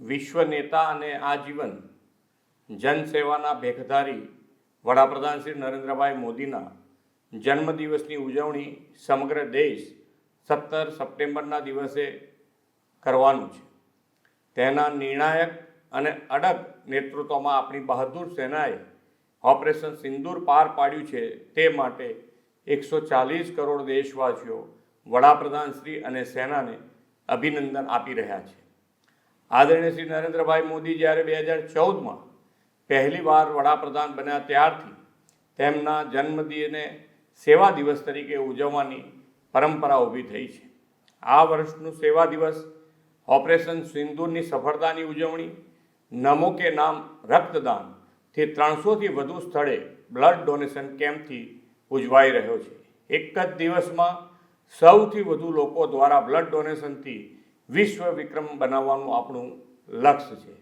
વિશ્વ નેતા અને આજીવન જનસેવાના ભેખધારી વડાપ્રધાન શ્રી નરેન્દ્રભાઈ મોદીના જન્મદિવસની ઉજવણી સમગ્ર દેશ 17 સપ્ટેમ્બરના દિવસે કરવાનું છે. તેના નિર્ણાયક અને અડગ નેતૃત્વમાં આપણી બહાદુર સેનાએ ઓપરેશન સિંદૂર પાર પાડ્યું છે. તે માટે 140 કરોડ દેશવાસીઓ વડાપ્રધાન શ્રી અને સેનાને અભિનંદન આપી રહ્યા છે. આદરણીય શ્રી નરેન્દ્રભાઈ મોદી જ્યારે 2014માં પહેલીવાર વડાપ્રધાન બન્યા ત્યારથી તેમના જન્મદિને સેવા દિવસ તરીકે ઉજવવાની પરંપરા ઊભી થઈ છે. આ વર્ષનું સેવા દિવસ ઓપરેશન સિંદૂરની સફળતાની ઉજવણી, નમો કે નામ રક્તદાનથી 300થી વધુ સ્થળે બ્લડ ડોનેશન કેમ્પથી ઉજવાઈ રહ્યો છે. એક જ દિવસમાં સૌથી વધુ લોકો દ્વારા બ્લડ ડોનેશનથી વિશ્વ વિક્રમ બનાવવાનું આપણું લક્ષ્ય છે.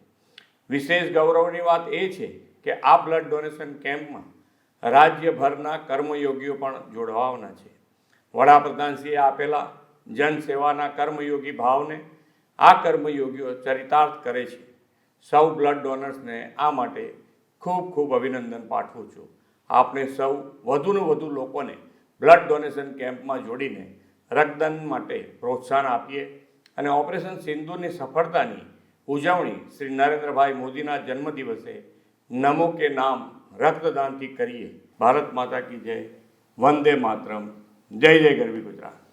વિશેષ ગૌરવની વાત એ છે કે આ બ્લડ ડોનેશન કેમ્પમાં રાજ્યભરના કર્મયોગીઓ પણ જોડાવાના છે. વડાપ્રધાનશ્રીએ આપેલા જનસેવાના કર્મયોગી ભાવને આ કર્મયોગીઓ ચરિતાર્થ કરે છે. સૌ બ્લડ ડોનર્સને આ માટે ખૂબ ખૂબ અભિનંદન પાઠવું છું. આપણે સૌ વધુને વધુ લોકોને બ્લડ ડોનેશન કેમ્પમાં જોડીને રક્તદાન માટે પ્રોત્સાહન આપીએ અને ઓપરેશન સિંદૂરની સફળતાની ઉજવણી શ્રી નરેન્દ્રભાઈ મોદીના જન્મદિવસે નમો કે નામ રક્તદાનથી કરીએ. ભારત માતા કી જય. વંદે માતરમ. જય જય ગરવી ગુજરાત.